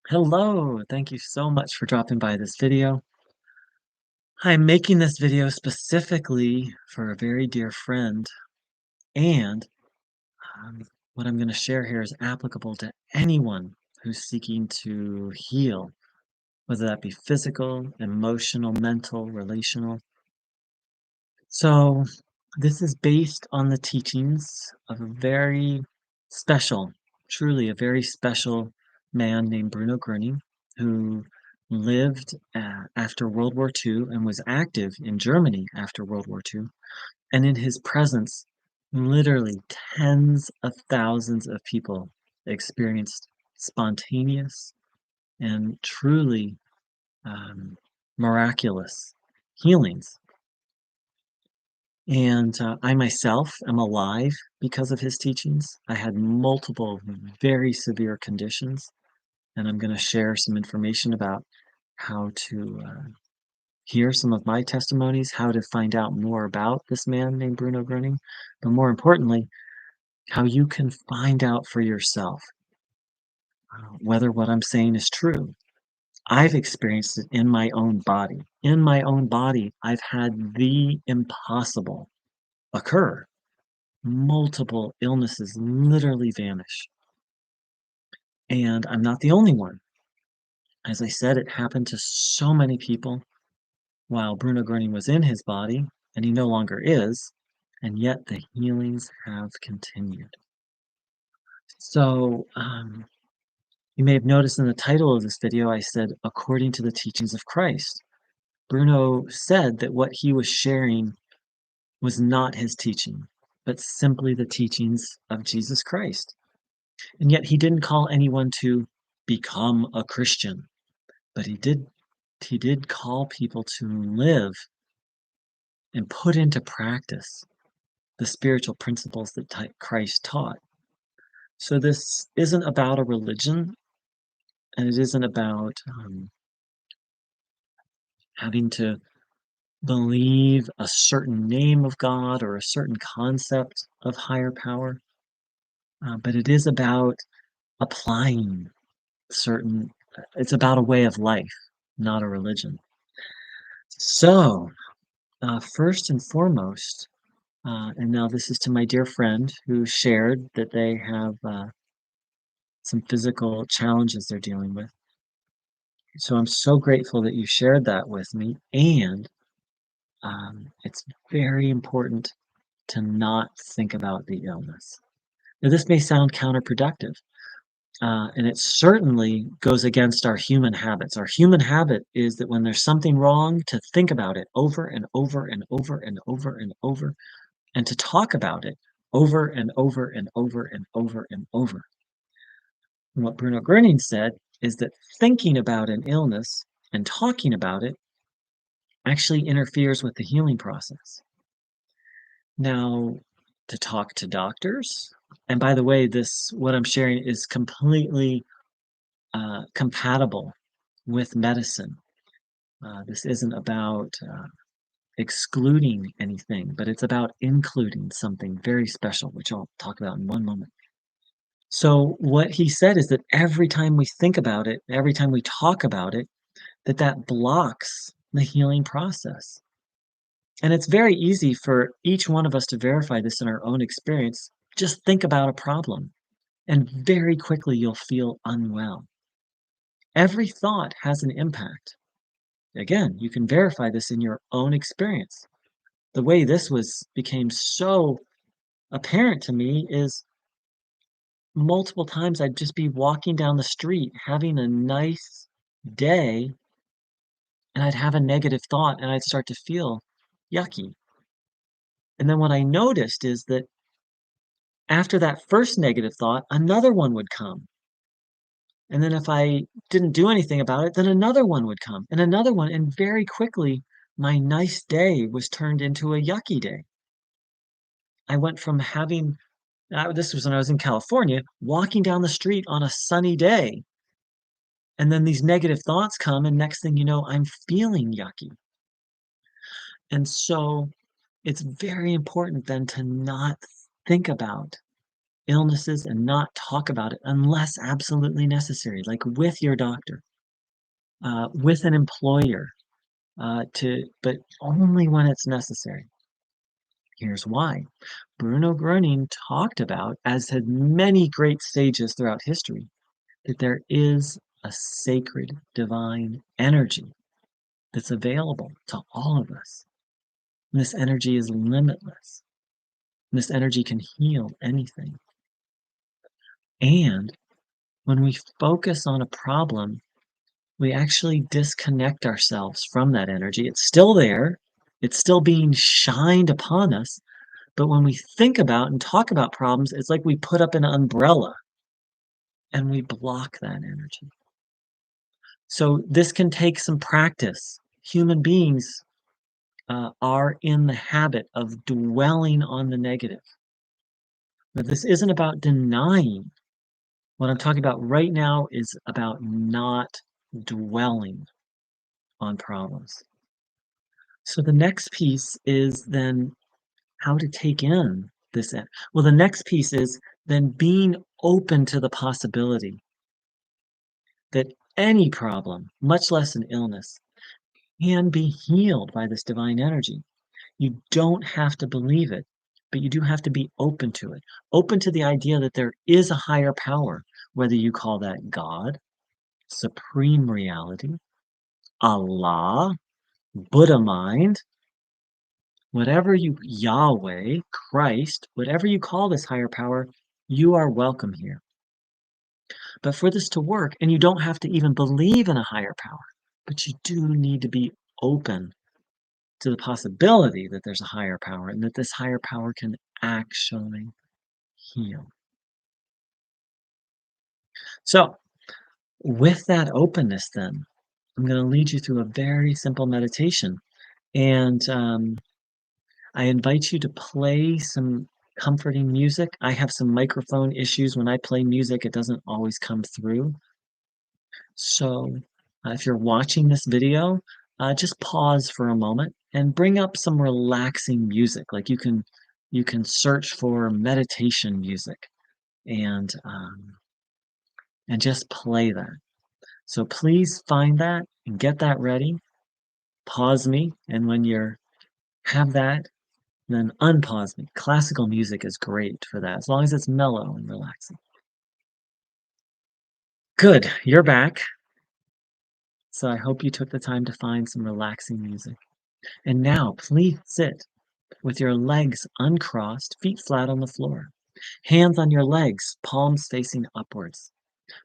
Hello, thank you so much for dropping by this video. I'm making this video specifically for a very dear friend, and um, what I'm going to share here is applicable to anyone who's seeking to heal, whether that be physical, emotional, mental, relational. So, this is based on the teachings of a very special, truly a very special man named Bruno Groening, who lived after World War II and was active in Germany after World War II. And in his presence, literally tens of thousands of people experienced spontaneous and truly um, miraculous healings. And I myself am alive because of his teachings. I had multiple very severe conditions, and I'm going to share some information about how to hear some of my testimonies, how to find out more about this man named Bruno Groening, but more importantly, how you can find out for yourself whether what I'm saying is true. I've experienced it in my own body. In my own body, I've had the impossible occur. Multiple illnesses literally vanish. And I'm not the only one. As I said, it happened to so many people while Bruno Groening was in his body, and he no longer is, and yet the healings have continued. So, you may have noticed in the title of this video, I said, according to the teachings of Christ. Bruno said that what he was sharing was not his teaching, but simply the teachings of Jesus Christ. And yet he didn't call anyone to become a Christian, but he did call people to live and put into practice the spiritual principles that Christ taught. So this isn't about a religion, and it isn't about having to believe a certain name of God or a certain concept of higher power, but it is about applying certain, it's about a way of life, not a religion. So, first and foremost, and now this is to my dear friend who shared that they have some physical challenges they're dealing with. So I'm so grateful that you shared that with me, and it's very important to not think about the illness. Now, this may sound counterproductive, and it certainly goes against our human habits. Our human habit is that when there's something wrong, to think about it over and over and over and over and over, and to talk about it over and over and over and over and over. And what Bruno Groening said is that thinking about an illness and talking about it actually interferes with the healing process. Now, to talk to doctors, and by the way, this what I'm sharing is completely compatible with medicine. This isn't about excluding anything, but it's about including something very special, which I'll talk about in one moment. So what he said is that every time we think about it, every time we talk about it, that blocks the healing process. And it's very easy for each one of us to verify this in our own experience. Just think about a problem, and very quickly you'll feel unwell. Every thought has an impact. Again, you can verify this in your own experience. The way this became so apparent to me is multiple times I'd just be walking down the street having a nice day, and I'd have a negative thought and I'd start to feel yucky. And then what I noticed is that after that first negative thought, another one would come. And then if I didn't do anything about it, then another one would come and another one. And very quickly, my nice day was turned into a yucky day. I went from having, this was when I was in California, walking down the street on a sunny day. And then these negative thoughts come, and next thing you know, I'm feeling yucky. And so it's very important then to not think about illnesses and not talk about it unless absolutely necessary, like with your doctor, with an employer, but only when it's necessary. Here's why. Bruno Groening talked about, as had many great sages throughout history, that there is a sacred divine energy that's available to all of us. And this energy is limitless. And this energy can heal anything. And when we focus on a problem, we actually disconnect ourselves from that energy. It's still there, it's still being shined upon us. But when we think about and talk about problems, it's like we put up an umbrella and we block that energy. So this can take some practice. Human beings are in the habit of dwelling on the negative. But this isn't about denying. What I'm talking about right now is about not dwelling on problems. So the next piece is then how to take in this. Well, the next piece is then being open to the possibility that any problem, much less an illness, can be healed by this divine energy. You don't have to believe it, but you do have to be open to it. Open to the idea that there is a higher power, whether you call that God, supreme reality, Allah, Buddha mind, whatever you, Yahweh, Christ, whatever you call this higher power, you are welcome here. But for this to work, and you don't have to even believe in a higher power, but you do need to be open to the possibility that there's a higher power and that this higher power can actually heal. So, with that openness, then, I'm going to lead you through a very simple meditation. And I invite you to play some comforting music. I have some microphone issues. When I play music, it doesn't always come through. So, if you're watching this video, just pause for a moment and bring up some relaxing music. Like you can search for meditation music and just play that. So please find that and get that ready. Pause me, and when you have that, then unpause me. Classical music is great for that, as long as it's mellow and relaxing. Good, you're back. So I hope you took the time to find some relaxing music. And now, please sit with your legs uncrossed, feet flat on the floor. Hands on your legs, palms facing upwards.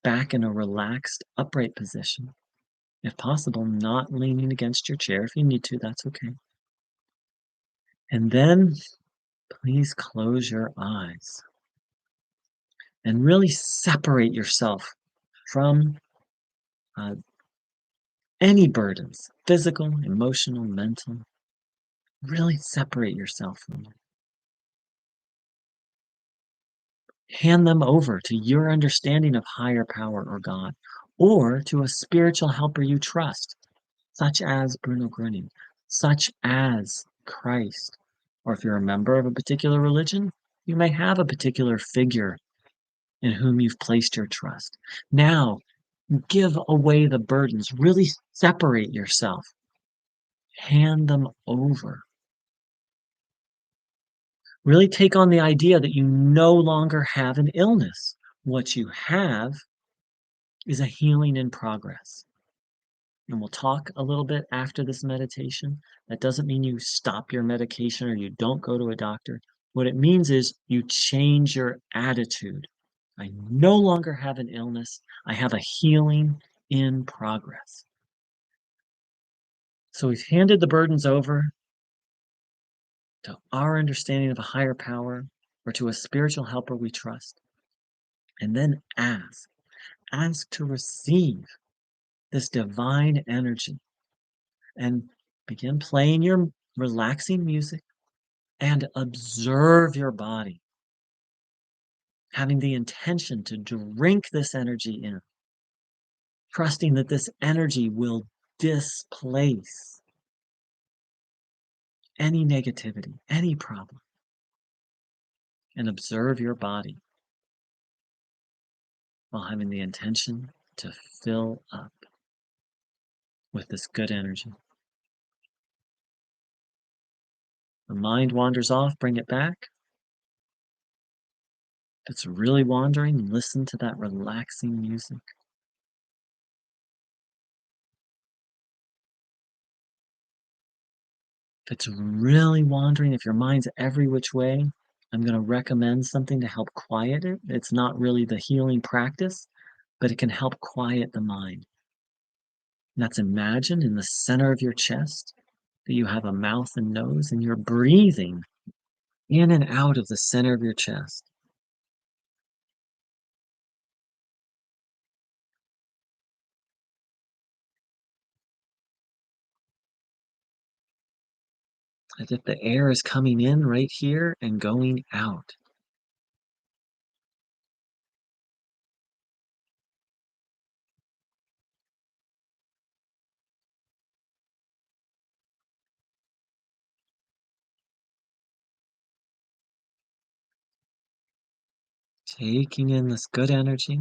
Back in a relaxed, upright position. If possible, not leaning against your chair. If you need to, that's okay. And then please close your eyes and really separate yourself from uh, any burdens, physical, emotional, mental. Really separate yourself from them. Hand them over to your understanding of higher power or God, or to a spiritual helper you trust, such as Bruno Groening, such as Christ. Or if you're a member of a particular religion, you may have a particular figure in whom you've placed your trust. Now, give away the burdens. Really separate yourself. Hand them over. Really take on the idea that you no longer have an illness. What you have is a healing in progress. And we'll talk a little bit after this meditation. That doesn't mean you stop your medication or you don't go to a doctor. What it means is you change your attitude. I no longer have an illness. I have a healing in progress. So we've handed the burdens over to our understanding of a higher power or to a spiritual helper we trust. And then ask to receive this divine energy and begin playing your relaxing music and observe your body, having the intention to drink this energy in, trusting that this energy will displace any negativity, any problem, and observe your body. while having the intention to fill up with this good energy. The mind wanders off, bring it back. If it's really wandering, listen to that relaxing music. If it's really wandering, if your mind's every which way, I'm going to recommend something to help quiet it. It's not really the healing practice, but it can help quiet the mind. And that's imagine in the center of your chest that you have a mouth and nose and you're breathing in and out of the center of your chest. As if the air is coming in right here and going out. Taking in this good energy.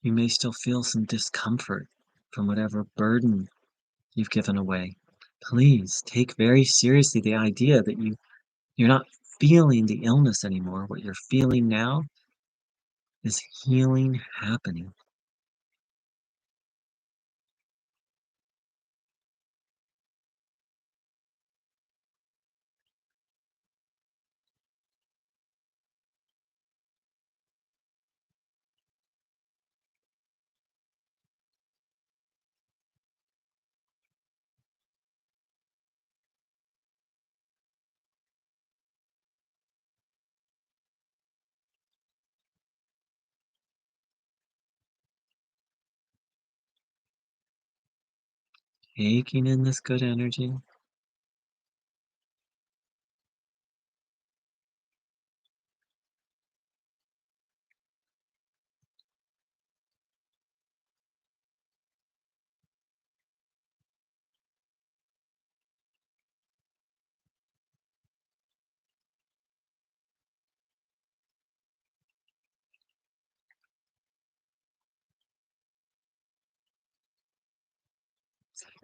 You may still feel some discomfort from whatever burden you've given away. Please take very seriously the idea that you're not feeling the illness anymore. What you're feeling now is healing happening. Taking in this good energy.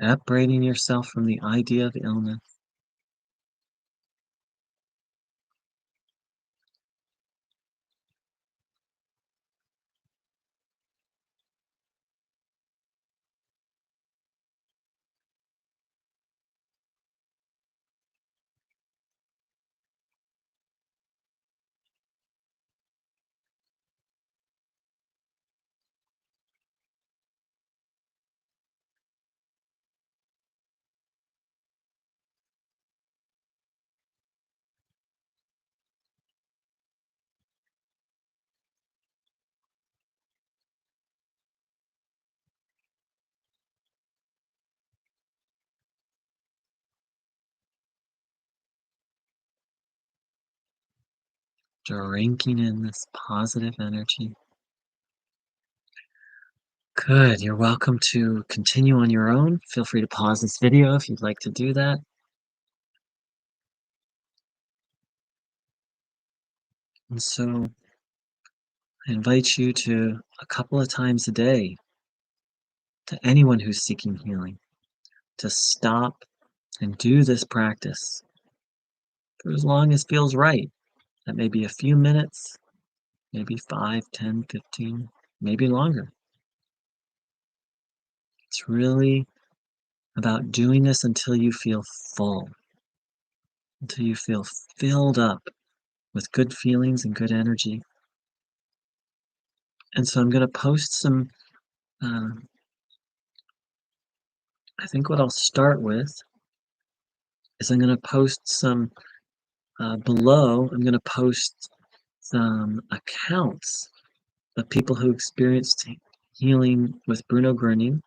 Separating yourself from the idea of illness. Drinking in this positive energy. Good. You're welcome to continue on your own. Feel free to pause this video if you'd like to do that. And so I invite you to a couple of times a day, to anyone who's seeking healing, to stop and do this practice for as long as feels right. That may be a few minutes, maybe 5, 10, 15, maybe longer. It's really about doing this until you feel full, until you feel filled up with good feelings and good energy. And so I'm going to post some, uh, I think what I'll start with is I'm going to post some, below, I'm going to post some accounts of people who experienced healing with Bruno Groening,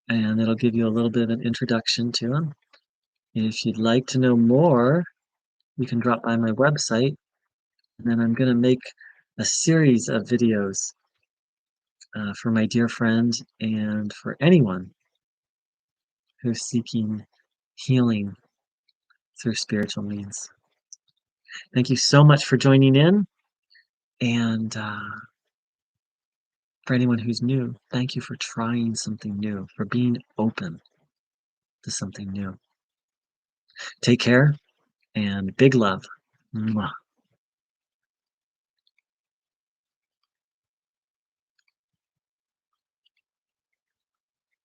and it'll give you a little bit of an introduction to him. If you'd like to know more, you can drop by my website, and then I'm going to make a series of videos for my dear friend and for anyone who's seeking healing through spiritual means. Thank you so much for joining in. And for anyone who's new, thank you for trying something new, for being open to something new. Take care and big love. Mwah.